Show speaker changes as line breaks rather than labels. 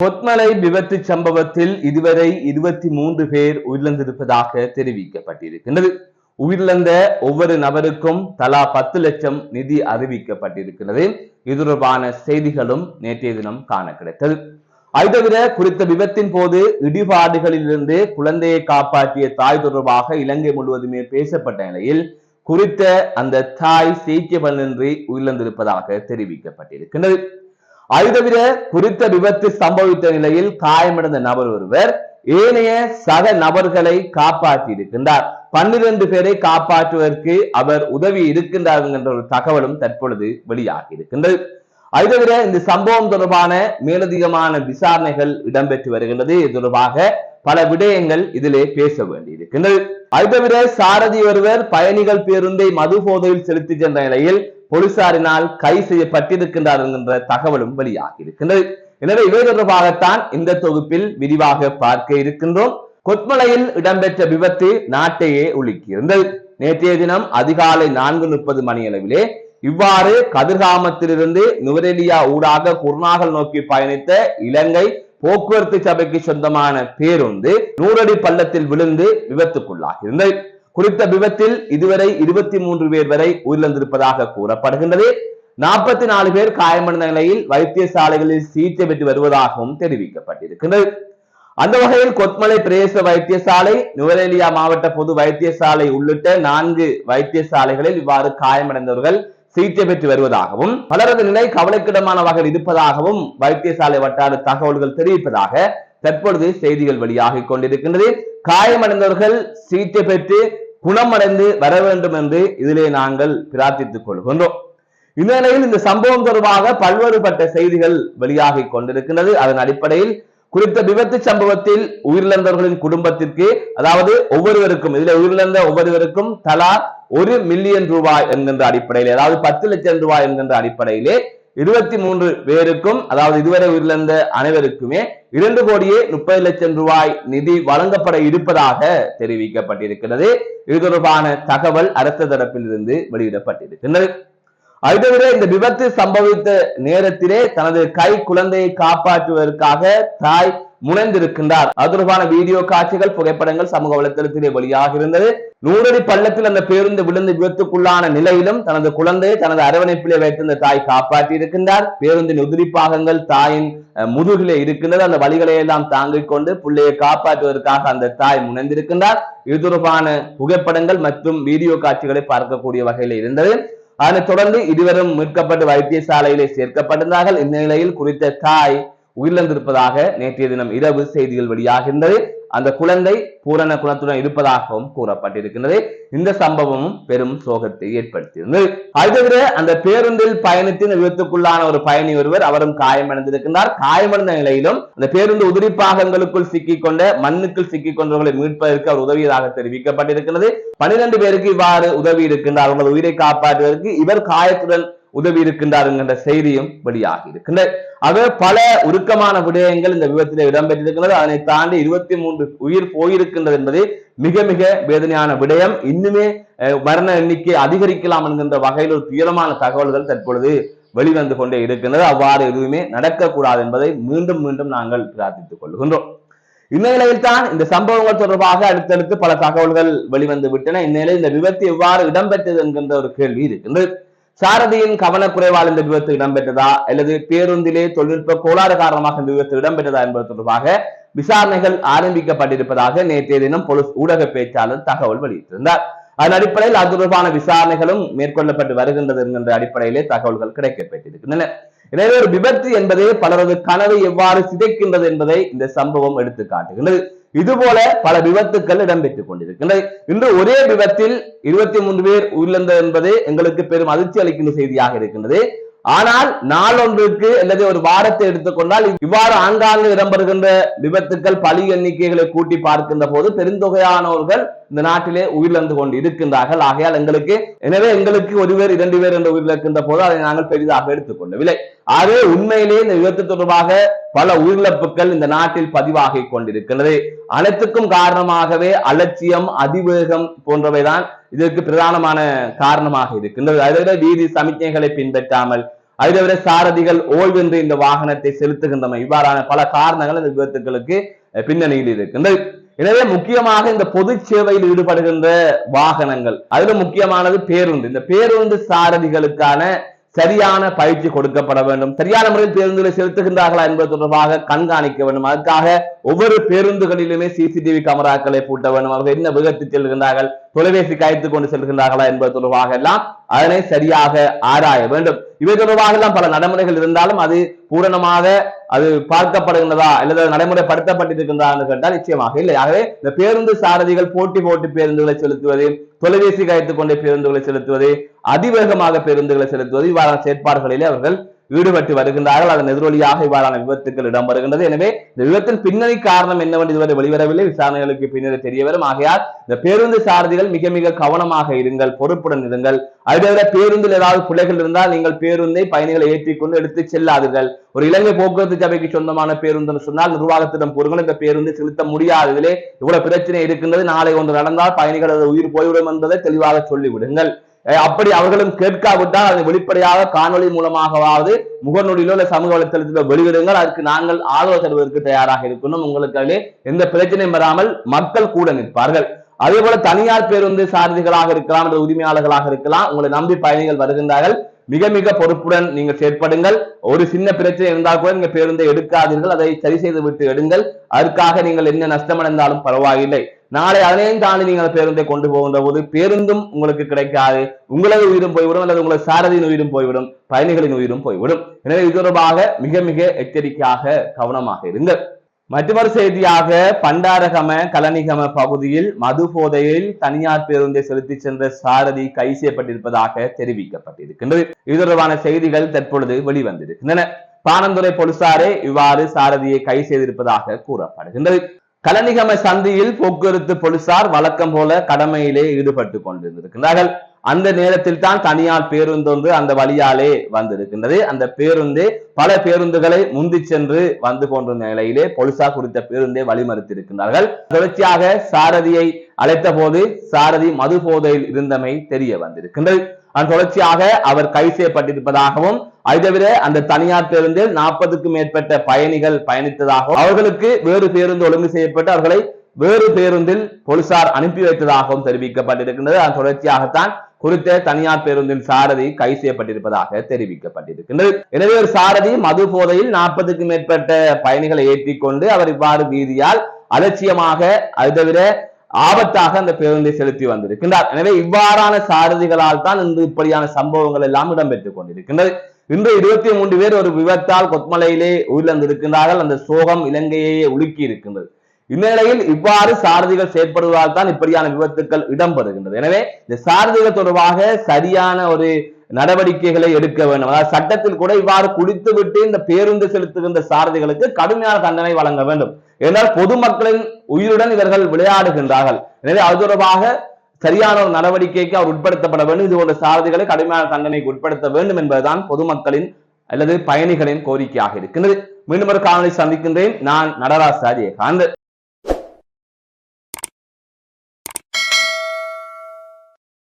கொத்மலை விபத்து சம்பவத்தில் இதுவரை 23 பேர் உயிரிழந்திருப்பதாக தெரிவிக்கப்பட்டிருக்கின்றது. உயிரிழந்த ஒவ்வொரு நபருக்கும் தலா 10 லட்சம் நிதி அறிவிக்கப்பட்டிருக்கிறது. இது தொடர்பான செய்திகளும் நேற்றைய தினம் காண கிடைத்தது. அது தவிர குறித்த விபத்தின் போது இடிபாடுகளிலிருந்து குழந்தையை காப்பாற்றிய தாய் தொடர்பாக இலங்கை முழுவதுமே பேசப்பட்ட நிலையில் குறித்த அந்த தாய் சிகிச்சை பலனின்றி உயிரிழந்திருப்பதாக தெரிவிக்கப்பட்டிருக்கின்றது. அது தவிர குறித்த விபத்து சம்பவித்த நிலையில் காயமடைந்த நபர் ஒருவர் ஏனைய சக நபர்களை காப்பாற்றி இருக்கின்றார். 12 பேரை காப்பாற்றுவதற்கு அவர் உதவி இருக்கின்றார் என்ற ஒரு தகவலும் தற்பொழுது வெளியாகி இருக்கின்றது. அது தவிர இந்த சம்பவம் தொடர்பான மேலதிகமான விசாரணைகள் இடம்பெற்று வருகின்றது. இது தொடர்பாக பல விடயங்கள் இதிலே பேச வேண்டியிருக்கின்றது. அது தவிர சாரதி ஒருவர் பயணிகள் பேருந்தை மது போதையில் செலுத்தி சென்ற நிலையில் போலீசாரினால் கைது செய்யப்பட்டிருக்கின்றார் என்கின்ற தகவலும் வெளியாகி இருக்கின்றது. எனவே இவை தொடர்பாகத்தான் இந்த தொகுப்பில் விரிவாக பார்க்க இருக்கின்றோம். கொத்மலையில் இடம்பெற்ற விபத்து நாட்டையே உலுக்கியிருந்தது. நேற்றைய தினம் அதிகாலை 4:30 மணியளவிலே இவ்வாறு கதிர்காமத்திலிருந்து நுவரெலியா ஊடாக குருநாகல் நோக்கி பயணித்த இலங்கை போக்குவரத்து சபைக்கு சொந்தமான பேருந்து 100 அடி பள்ளத்தில் விழுந்து விபத்துக்குள்ளாகி இருந்தது. குறித்த விபத்தில் இதுவரை 23 பேர் வரை உயிரிழந்திருப்பதாக கூறப்படுகின்றது. 44 பேர் காயமடைந்த நிலையில் வைத்தியசாலைகளில் சிகிச்சை பெற்று வருவதாகவும் தெரிவிக்கப்பட்டிருக்கின்றது. அந்த வகையில் கொத்மலை பிரதேச வைத்தியசாலை, நுவரெலியா மாவட்ட பொது வைத்தியசாலை உள்ளிட்ட 4 வைத்தியசாலைகளில் இவ்வாறு காயமடைந்தவர்கள் சிகிச்சை பெற்று வருவதாகவும் பலரது நிலை கவலைக்கிடமான வகையில் இருப்பதாகவும் வைத்தியசாலை வட்டார தகவல்கள் தெரிவிப்பதாக தற்பொழுது செய்திகள் வெளியாகி கொண்டிருக்கின்றது. காயமடைந்தவர்கள் சிகிச்சை பெற்று குணமடைந்து வர வேண்டும் என்று இதிலே நாங்கள் பிரார்த்தித்துக் கொள்கின்றோம். இந்த நிலையில் இந்த சம்பவம் தொடர்பாக பல்வேறுபட்ட செய்திகள் வெளியாகி கொண்டிருக்கின்றது. அதன் அடிப்படையில் குறித்த விபத்து சம்பவத்தில் உயிரிழந்தவர்களின் குடும்பத்திற்கு, அதாவது ஒவ்வொருவருக்கும் இதில் உயிரிழந்த ஒவ்வொருவருக்கும் தலா 1 மில்லியன் ரூபாய் என்கின்ற அடிப்படையிலே, அதாவது 10 லட்சம் ரூபாய் என்கின்ற அடிப்படையிலே 23 பேருக்கும், அதாவது இதுவரை உயிரிழந்த அனைவருக்குமே 2,30,00,000 ரூபாய் நிதி வழங்கப்பட இருப்பதாக தெரிவிக்கப்பட்டிருக்கிறது. இது தொடர்பான தகவல் அரசு தரப்பில் இருந்து வெளியிடப்பட்டிருக்கின்றது. அது தவிர இந்த விபத்து சம்பவித்த நேரத்திலே தனது கை குழந்தையை காப்பாற்றுவதற்காக தாய் முனைந்திருக்கின்றார். அது தொடர்பான வீடியோ காட்சிகள், புகைப்படங்கள் சமூக வலைதளத்திலே வெளியாக இருந்தது. 100 அடி பள்ளத்தில் அந்த பேருந்து விழுந்து விபத்துக்குள்ளான நிலையிலும் தனது குழந்தையை தனது அரவணைப்பிலே வைத்திருந்த தாய் காப்பாற்றி இருக்கின்றார். பேருந்தின் உதிரி பாகங்கள் தாயின் முதுகிலே இருக்கின்றது. அந்த வழிகளை எல்லாம் தாங்கிக் கொண்டு பிள்ளையை காப்பாற்றுவதற்காக அந்த தாய் முனைந்திருக்கின்றார். இது தொடர்பான புகைப்படங்கள் மற்றும் வீடியோ காட்சிகளை பார்க்கக்கூடிய வகையில் இருந்தது. அதனைத் தொடர்ந்து இருவரும் மீட்கப்பட்டு வைத்தியசாலையிலே சேர்க்கப்பட்டிருந்தார்கள். இந்நிலையில் குறித்த தாய் உயிரிழந்திருப்பதாக நேற்றைய தினம் இரவு செய்திகள் வெளியாகின்றது. அந்த குழந்தை பூரண குணத்துடன் இருப்பதாகவும் கூறப்பட்டிருக்கின்றது. இந்த சம்பவமும் பெரும் சோகத்தை ஏற்படுத்தியிருந்தது. அது தவிர அந்த பேருந்தில் பயணித்து விபத்துக்குள்ளான ஒரு பயணி ஒருவர் அவரும் காயமடைந்திருக்கின்றார். காயமடைந்த நிலையிலும் அந்த பேருந்து உதிரி பாகங்களுக்குள் சிக்கிக்கொண்ட மண்ணுக்குள் சிக்கிக் கொண்டவர்களை மீட்பதற்கு அவர் உதவியதாக தெரிவிக்கப்பட்டிருக்கிறது. 12 பேருக்கு இவ்வாறு உதவி இருக்கின்றார். அவர்கள் உயிரை காப்பாற்றுவதற்கு இவர் காயத்துடன் உதவி இருக்கின்றார் என்கின்ற செய்தியும் வெளியாகி இருக்கின்றது. ஆக பல உருக்கமான விடயங்கள் இந்த விபத்தில் இடம்பெற்றிருக்கிறது. அதனை தாண்டி 23 உயிர் போயிருக்கின்றது என்பது மிக மிக வேதனையான விடயம். இன்னுமே மரண எண்ணிக்கை அதிகரிக்கலாம் என்கின்ற வகையில் ஒரு துயரமான தகவல்கள் தற்பொழுது வெளிவந்து கொண்டே இருக்கின்றது. அவ்வாறு எதுவுமே நடக்கக்கூடாது என்பதை மீண்டும் மீண்டும் நாங்கள் பிரார்த்தித்துக் கொள்கின்றோம். இந்நிலையில் தான் இந்த சம்பவங்கள் தொடர்பாக அடுத்தடுத்து பல தகவல்கள் வெளிவந்து விட்டன. இந்நிலையில் இந்த விபத்து எவ்வாறு இடம்பெற்றது என்கின்ற ஒரு கேள்வி இருக்கின்றது. சாரதியின் கவனக்குறைவால் இந்த விபத்து இடம்பெற்றதா அல்லது பேருந்திலே தொழில்நுட்ப கோளாறு காரணமாக இந்த விபத்து இடம்பெற்றதா என்பது தொடர்பாக விசாரணைகள் ஆரம்பிக்கப்பட்டிருப்பதாக நேற்றைய தினம் போலீஸ் ஊடக பேச்சாளர் தகவல் வெளியிட்டிருந்தார். அதன் அடிப்படையில் அது தொடர்பான விசாரணைகளும் மேற்கொள்ளப்பட்டு வருகின்றது என்கின்ற அடிப்படையிலே தகவல்கள் கிடைக்கப்பட்டிருக்கின்றன. எனவே ஒரு விபத்து என்பது பலரது கனவை எவ்வாறு சிதைக்கின்றது என்பதை இந்த சம்பவம் எடுத்து காட்டுகின்றது. இதுபோல பல விபத்துக்கள் இடம்பெற்றுக் கொண்டிருக்கின்றது. இன்று ஒரே விபத்தில் 23 பேர் உயிரிழந்தது என்பது எங்களுக்கு பெரும் அதிர்ச்சி அளிக்கின்ற செய்தியாக இருக்கின்றது. ஆனால் நாளொன்றுக்கு அல்லது ஒரு வாரத்தை எடுத்துக்கொண்டால் இவ்வாறு ஆங்காங்கு இடம்பெறுகின்ற விபத்துக்கள் பலி எண்ணிக்கைகளை கூட்டி பார்க்கின்ற போது பெருந்தொகையானவர்கள் இந்த நாட்டிலே உயிரிழந்து கொண்டு இருக்கின்றார்கள். ஆகையால் எங்களுக்கு 1 பேர் 2 பேர் என்று உயிரிழக்கின்ற போது அதை நாங்கள் பெரிதாக எடுத்துக்கொள்ளவில்லை. ஆகவே உண்மையிலே இந்த விபத்து தொடர்பாக பல உயிரிழப்புகள் இந்த நாட்டில் பதிவாகி கொண்டிருக்கின்றது. அனைத்துக்கும் காரணமாகவே அலட்சியம், அதிவேகம் போன்றவைதான் இதற்கு பிரதானமான காரணமாக இருக்கின்றது. அதை வீதி சமிக்ஞைகளை பின்பற்றாமல் அதை தவிர சாரதிகள் ஓய்வின்றி இந்த வாகனத்தை செலுத்துகின்றமை, இவ்வாறான பல காரணங்கள் இந்த விபத்துகளுக்கு பின்னணியில் இருக்கின்றது. எனவே முக்கியமாக இந்த பொது சேவையில் ஈடுபடுகின்ற வாகனங்கள், அதுல முக்கியமானது பேருந்து. இந்த பேருந்து சாரதிகளுக்கான சரியான பயிற்சி கொடுக்கப்பட வேண்டும். சரியான முறையில் பேருந்துகளை செலுத்துகின்றார்களா என்பது தொடர்பாக கண்காணிக்க வேண்டும். அதற்காக ஒவ்வொரு பேருந்துகளிலுமே சிசிடிவி கேமராக்களை பூட்ட வேண்டும். அவர்கள் என்ன வேகத்தில் செல்கின்றார்கள், தொலைபேசி காய்த்து கொண்டு செல்கின்றார்களா என்பது தொடர்பாக எல்லாம் அதனை சரியாக ஆராய வேண்டும். இவை தொடர்பாக எல்லாம் பல நடைமுறைகள் இருந்தாலும் அது பூரணமாக அது பார்க்கப்படுகின்றதா அல்லது நடைமுறைப்படுத்தப்பட்டிருக்கின்றதா என்று கேட்டால் நிச்சயமாக இல்லை. ஆகவே இந்த பேருந்து சாரதிகள் போட்டி பேருந்துகளை செலுத்துவது, தொலைபேசி காய்த்துக் கொண்டே பேருந்துகளை செலுத்துவது, அதிவேகமாக பேருந்துகளை செலுத்துவது, இவ்வாறான செயற்பாடுகளிலே அவர்கள் ஈடுபட்டு வருகின்றார்கள். அதன் எதிரொலியாக இவ்வாறான விபத்துக்கள் இடம்பெறுகின்றது. எனவே இந்த விபத்தின் பின்னணி காரணம் என்னவென்று இதுவரை வெளிவரவில்லை. விசாரணைகளுக்கு பின்னர் தெரிய வரும். ஆகையால் இந்த பேருந்து சாரதிகள் மிக மிக கவனமாக இருங்கள், பொறுப்புடன் இருங்கள். அதை பேருந்தில் ஏதாவது பிள்ளைகள் இருந்தால் நீங்கள் பேருந்தை பயணிகளை ஏற்றிக்கொண்டு எடுத்து செல்லாதீர்கள். ஒரு இலங்கை போக்குவரத்து சபைக்கு சொந்தமான பேருந்து சொன்னால் நிர்வாகத்திடம் கூறுங்கள், இந்த பேருந்தை செலுத்த முடியாது, இதிலே இவ்வளவு பிரச்சனை இருக்கின்றது, நாளை ஒன்று நடந்தால் பயணிகளது உயிர் போய்விடும் என்பதை தெளிவாக சொல்லிவிடுங்கள். அப்படி அவர்களும் கேட்காவிட்டால் அதை வெளிப்படையாக காணொலி மூலமாகவாவது முகநூலிலோ இல்ல சமூக வலைத்தளத்திலோ வெளியிடுங்கள். அதற்கு நாங்கள் ஆதரவு தருவதற்கு தயாராக இருக்கணும். உங்களுக்கு அதிலே எந்த பிரச்சனையும் வராமல் மக்கள் கூட நிற்பார்கள். அதே போல தனியார் பேருந்து சாரதிகளாக இருக்கலாம் அல்லது உரிமையாளர்களாக இருக்கலாம், உங்களை நம்பி பயணிகள் வருகின்றார்கள். மிக மிக பொறுப்புடன் நீங்கள் செயற்படுங்கள். ஒரு சின்ன பிரச்சனை இருந்தால் கூட நீங்க பேருந்தை எடுக்காதீர்கள், அதை சரி செய்து விட்டு எடுங்கள். அதற்காக நீங்கள் என்ன நஷ்டமடைந்தாலும் பரவாயில்லை. நாளை அதனையும் தாண்டி நீங்கள் பேருந்தை கொண்டு போகின்ற போது பேருந்தும் உங்களுக்கு கிடைக்காது, உங்களது உயிரும் போய்விடும் அல்லது உங்களது சாரதியின் உயிரும் போய்விடும், பயணிகளின் உயிரும் போய்விடும். எனவே இது தொடர்பாக மிக மிக எச்சரிக்கையாக கவனமாக இருங்கள். மற்றொரு செய்தியாக பண்டாரகம கலனிகம பகுதியில் மது போதையில் தனியார் பேருந்தை செலுத்தி சென்ற சாரதி கைது செய்யப்பட்டிருப்பதாக தெரிவிக்கப்பட்டிருக்கின்றது. இது தொடர்பான செய்திகள் தற்பொழுது வெளிவந்திருக்கின்றன. பாணந்துறை போலீசாரே இவ்வாறு சாரதியை கைது செய்திருப்பதாக கூறப்படுகின்றது. கலனிகம சந்தியில் போக்குவரத்து போலீசார் வழக்கம் போல கடமையிலே ஈடுபட்டு கொண்டிருக்கின்றார்கள். அந்த நேரத்தில் தான் தனியார் பேருந்து ஒன்று அந்த வழியாலே வந்திருக்கின்றது. அந்த பேருந்து பல பேருந்துகளை முந்தி சென்று வந்து போன்ற நிலையிலே போலீசார் குறித்த பேருந்தை வழிமறித்திருக்கின்றார்கள். தொடர்ச்சியாக சாரதியை அழைத்த போது சாரதி மது போதையில் இருந்தமை தெரிய வந்திருக்கின்றது. அதன் தொடர்ச்சியாக அவர் கைது செய்யப்பட்டிருப்பதாகவும், அதை தவிர அந்த தனியார் பேருந்தில் 40க்கும் மேற்பட்ட பயணிகள் பயணித்ததாகவும், அவர்களுக்கு வேறு பேருந்து ஒழுங்கு செய்யப்பட்டு அவர்களை வேறு பேருந்தில் போலீசார் அனுப்பி வைத்ததாகவும் தெரிவிக்கப்பட்டிருக்கின்றது. அதன் தொடர்ச்சியாகத்தான் குறித்த தனியார் பேருந்தின் சாரதி கைது செய்யப்பட்டிருப்பதாக தெரிவிக்கப்பட்டிருக்கின்றது. எனவே ஒரு சாரதி மது போதையில் 40க்கும் மேற்பட்ட பயணிகளை ஏற்றிக்கொண்டு அவர் இவ்வாறு வீதியால் அலட்சியமாக, அதை தவிர ஆபத்தாக அந்த பேருந்தை செலுத்தி வந்திருக்கின்றார். எனவே இவ்வாறான சாரதிகளால் தான் இந்த இப்படியான சம்பவங்கள் எல்லாம் இடம்பெற்றுக் கொண்டிருக்கின்றது. இன்று 23 பேர் ஒரு விபத்தால் கொத்மலையிலே உயிரிழந்திருக்கின்றார்கள். அந்த சோகம் இலங்கையே உலுக்கி இருக்கின்றது. இந்நிலையில் இவ்வாறு சாரதிகள் செயற்படுவதால் தான் இப்படியான விபத்துக்கள் இடம்பெறுகின்றது. எனவே இந்த சாரதிகள் தொடர்பாக சரியான ஒரு நடவடிக்கைகளை எடுக்க வேண்டும். அதாவது சட்டத்தில் கூட இவ்வாறு குடித்து விட்டு இந்த பேருந்து செலுத்துகின்ற சாரதிகளுக்கு கடுமையான தண்டனை வழங்க வேண்டும். ஏனால் பொதுமக்களின் உயிருடன் இவர்கள் விளையாடுகின்றார்கள். எனவே அது தொடர்பாக சரியான ஒரு நடவடிக்கைக்கு அவர் உட்படுத்தப்பட வேண்டும். இது போன்ற சாரதிகளை கடுமையான தண்டனைக்கு உட்படுத்த வேண்டும் என்பதுதான் பொதுமக்களின் அல்லது பயணிகளின் கோரிக்கையாக இருக்கின்றது. மீண்டும் ஒரு காணொலி சந்திக்கின்றேன். நான் நடராஜ் ராஜேகாந்த்.